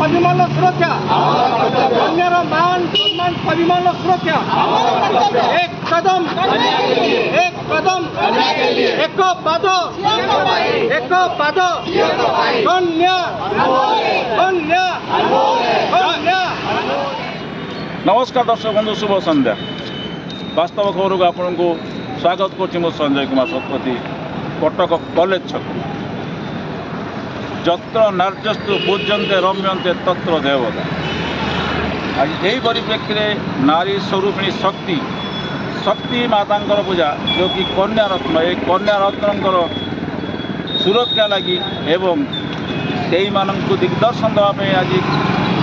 स्वाभिमान सुरक्षा कन्यार मान सम्मान स्वाभिमान सुरक्षा एक कदम एक पाद कन्या कन्या कन्या। नमस्कार दर्शक बंधु, शुभ संध्या। वास्तव खबर को आपन को स्वागत करछि मो संजय कुमार शतपथी कटक कॉलेज छक। जत्र नार्यस्तु पूज्यन्ते रम्यन्ते तत्र देवता। आज यही परिप्रेक्षी में नारी स्वरूपिणी शक्ति शक्ति मातांकर पूजा जो कि कन्या रत्न ये कन्या रत्नकर सुरक्षा लगी एवं से दिग्दर्शन देवाई आज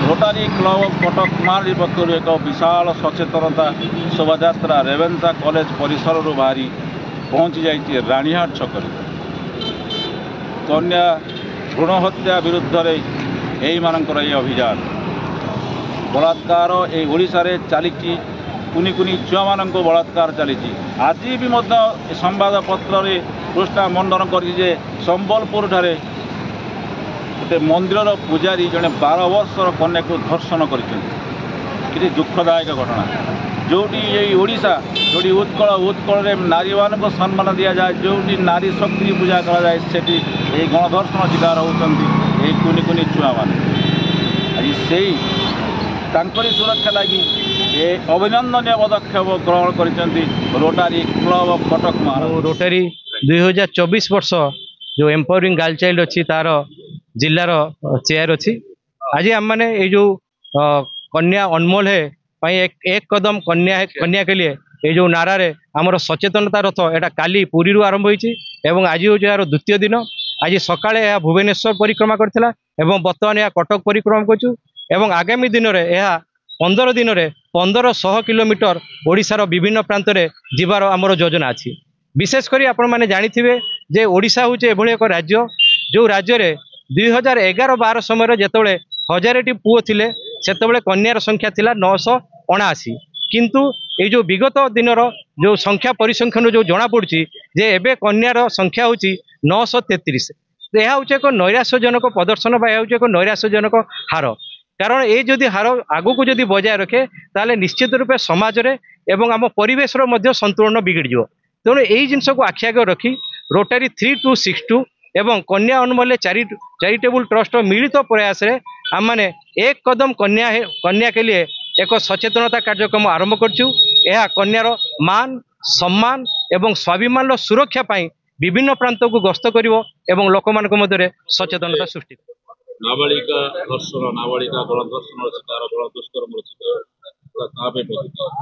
रोटारी क्लब कटक महानदी पक्षर एक विशाल सचेतनता शोभा रेवेन्सा कॉलेज परिसर बाहरी पहुँची जाइए रानीहाट छक। कन्या भ्रूण हत्या विरुद्ध यही अभियान बलात्कार ये ओडिशा रे चली कुनी कुनी छुआ मान बलात्कार चली। आज भी संवाद पत्र पृष्ठा मंडन कर संबलपुर ठारे गोटे मंदिर पूजारी जड़े 12 वर्षर कन्या को धर्षण कर दुखदायक घटना जोटी यही ओडिशा जोटी उत्कल नारी मान को सम्मान दि जाए जो नारी शक्ति पूजा कराए से गणधर्षण शिकार होती कुनी कुनी छुआ मान आज से सुरक्षा लगी ये अभिनंदनीय पदक्षेप ग्रहण कर रोटारी क्लब कटक महानदी। रोटारी 2024 वर्ष जो एम्पावरिंग गर्ल चाइल्ड अच्छी तार जिलार चेयर अच्छी। आज आम मैंने ये जो कन्या अनमोल है एक कदम कन्या के लिए ये जो नारा रे आमर सचेतनता रथ एटा काली पुरी आरंभ होती एवं आज हूँ यार द्वितीय दिन। आज सकाळे यह भुवनेश्वर परिक्रमा करथिला एवं बर्तमान यह कटक परिक्रमा करछु एवं आगामी दिन में यह 15 दिन में 1500 किलोमीटर ओडिशार विभिन्न प्रांत में जीवार आमर योजना अच्छी। विशेषकर आपण मैंने जानिथिबे जे ओडिशा हूँ एभली एक राज्य जो राज्य में 2011-12 समय जेतबेले 1000टी पुओ थिले सेतबेले कन्यार संख्या थिला 979 किंतु ये जो विगत दिनर जो संख्या परिसंख्यान जो जना पड़ी जे एबे कन्यार संख्या हूँ 933। यह हूँ एक नैराश्यजनक प्रदर्शन एक नैराश्यजनक हार। कारण ये जदि हार आगु को जदि बजाय रखे ताले निश्चित रूपे समाज रे एवं आम परिवेश संतुलन बिगड़ जाव। तेणु यही जिनस को आखि आगे रखी रोटारी 3262 एवं कन्या अनमोल चैरिटेबल ट्रस्ट मिलित प्रयास रे आम माने एक कदम कन्या के लिए एक सचेतनता कार्यक्रम आरंभ करछु। यह कन्यार मान सम्मान एवं स्वाभिमान सुरक्षा पाई विभिन्न प्रांत को गस्त करिवो एवं लोक मानक मध्य सचेतनता सृष्टि। नाबालिका धर्षण नाबालिका गणधर्षण शिकार दुष्कर्म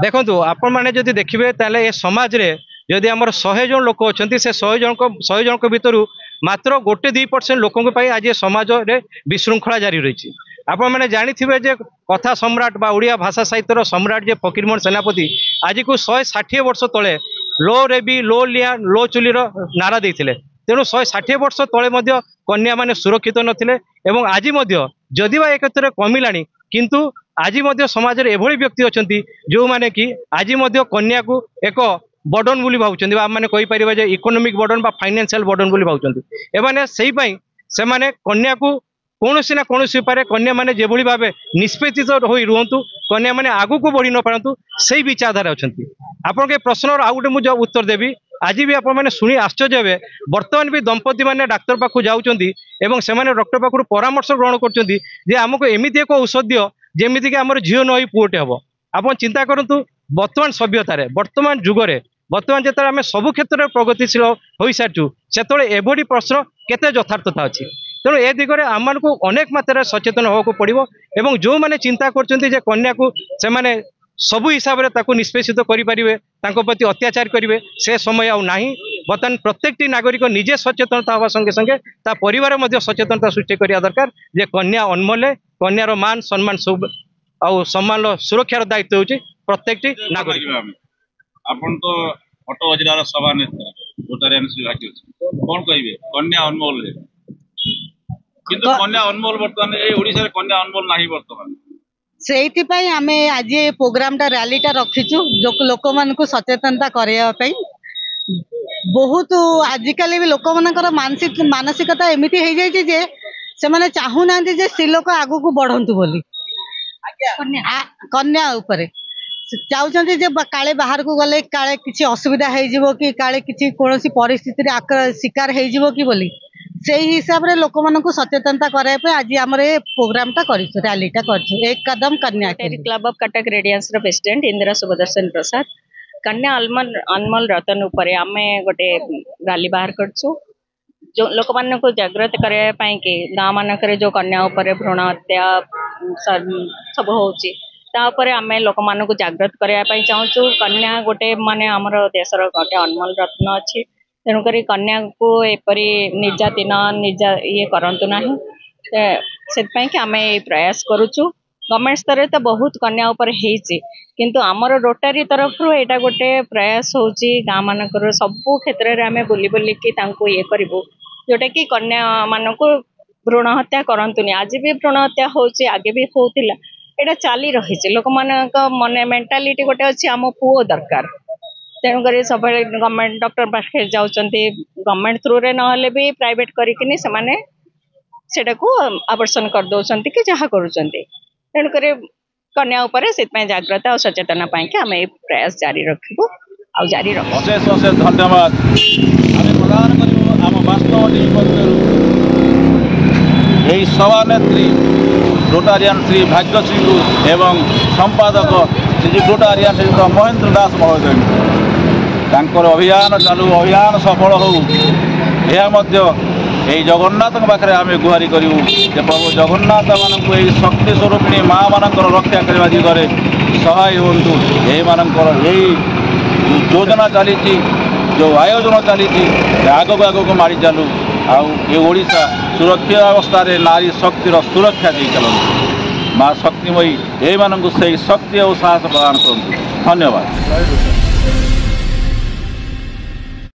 देखो आपण मैंने जदि देखिए ताले ये समाज रे जदि आमर 100 जन लोक अच्छा से 100 जन भितर मात्र 1-2% लोकों आज समाज रे विशृंखला जारी रही। आपण मैंने जानिथिबे जे कथा सम्राट बा ओडिया भाषा साहित्यर सम्राट जे फकीरमोहन सेनापति आज को 160 वर्ष तले लो रेबी लो लिया लो चुलीर नारा देते। तेणु 160 वर्ष तले कन्या माने सुरक्षित नथिले एवं आज जदि एक कमिला किंतु आज समाज में एभली व्यक्ति अच्छा जो माने कि आज कन्या को एक बर्डन बोली भावुं मैंने कहीपर जे इकोनोमिक बर्डन बा फाइनेंशियल बर्डन बोली भावुं एमाने से कन्या को कौन ना कौन उपाय कन्या मैंने जो भाव निष्पेषित हो रुहतु कन्या मैंने आगू को बढ़ी न पारतु से विचारधारा अच्छा। आपन के प्रश्न आउ गोटे मुझे उत्तर देवी आज भी आप मैंने शुणी आश्चर्य हे बर्तमान भी दंपति मैंने डाक्तर पाखु जाउछंती एवं से डॉक्टर पाखु परामर्श ग्रहण करछंती जे आमको एमिति एक औषध दियो जेमिति कि आमर झील नई पुओटे हम। आप चिंता करंतु वर्तमान सभ्यतार वर्तमान जुगरे वर्तमान जो आम सबु क्षेत्र में प्रगतिशील हो सारी से एभली प्रश्न केते यथार्थता अच्छी। तेणु ए दिगरे आम को अनेक मात्रा सचेतन होगा पड़ो एवं जो मैंने चिंता करछंती जे कन्या को से माने सबु हिसाब से निष्पेषित करेंगे प्रति अत्याचार करेंगे से समय आउ नहीं। बर्तमान प्रत्येक नागरिक निजे सचेतनता हवा संगे संगे ता परिवार मध्य सचेतनता सृष्टि करिया दरकार जे कन्या अनमोल कन्यार मान सम्मान आउ सम्मान सुरक्षार दायित्व होची प्रत्येक नागरिक। आपन तो कटक जिलार सभा नेता रोटारियन भाग्य कौन कहिबे कन्या अनमोल किंतु कन्या अनमोल बर्तमान ए ओडिसा रे कन्या अनमोल नाही बर्तमान से आम आज प्रोग्रामटा रैलीटा रखीचु जो लोक मान सचेतनता करने बहुत आजिकल भी लोक मान मानसिकता एमती हो जाए ସେମାନେ ଚାହୁଁନାହାନ୍ତି ଯେ ସ୍ତ୍ରୀ ଲୋକ ଆଗକୁ ବଢନ୍ତୁ ବୋଲି କନ୍ୟା ଉପରେ ଚାହୁଁଛନ୍ତି ଯେ କାଳେ ବାହାରକୁ ଗଲେ କାଳେ କିଛି ଅସୁବିଧା ହେଇଯିବ କି କାଳେ କିଛି କୌଣସି ପରିସ୍ଥିତିରେ ଶିକାର ହେଇଯିବ କି ବୋଲି ସେଇ ହିସାବରେ ଲୋକମାନଙ୍କୁ ସଚେତନତା କରାଇବା ପାଇଁ ଆଜି ଆମର ଏ ପ୍ରୋଗ୍ରାମଟା କରିଛୁ ରାଲିଟା କରିଛୁ ଏକ କଦମ କନ୍ୟା क्लब ऑफ कटक रेडियंस रो प्रेसिडेंट इंदिरा सुभदर्शन प्रसाद कन्या अनमोल रतन उपर आम गोटे रैली बाहर करछु जो लोक मान को जागृत करने कि गाँव मानक जो कन्या उपर भ्रूण हत्या सब होची आम लोक मान को जागृत करने चाहूँ कन्या गोटे माने आमर देशर गोटे अनमोल रत्न अच्छी तेणुक कन्या को एपरी निर्यातन ये करतु ना से आम ये प्रयास करुचु गवर्नमेंट स्तर तो बहुत कन्या उपर किंतु आमर रोटारी तरफ यहाँ गोटे प्रयास होची गाँव मानकर सबू क्षेत्र में आम बुली बुलिकी ये करूँ जोटा कि कन्या मान को भ्रूण हत्या करतुनि आज भी भ्रूण हत्या होची आगे भी होतिला एटा चली रही लोक मान मन मेंटालिटी गोटे अच्छी आम पुओ दरकार तेणुक सब गवर्नमेंट डॉक्टर पाखे जाउचंती गवर्नमेंट थ्रू रे नहले भी प्राइवेट करिकिनी सेमाने सेटा को आवर्षण कर दउचंती कि जहा करूचंती तेणुक कन्या उपर से जागृत और सचेतना पाई कि आम प्रयास जारी रखबो आ जारी रखबो अशेष अशेष धन्यवाद आम प्रदान करू आम वास्तव टीम पक्षरु यही सभानेत्री रोटारियन श्री भाग्यश्री को एवं संपादक श्री रोटारियन श्री महेंद्र दास महोदय तांकर अभियान चालू अभियान सफल हो यही जगन्नाथ पाखे आम गुहारी करूँ प्रभु जगन्नाथ मानक शक्ति स्वरूपिणी माँ मानक रक्षा करने दिगरे सहाय हूँ यही योजना चली जो आयोजन चली आगक आगक मारी चलू आशा सुरक्षा अवस्था नारी शक्तिर सुरक्षा दे चलती माँ शक्तिमयी यही से शक्ति और साहस प्रदान करूँ धन्यवाद।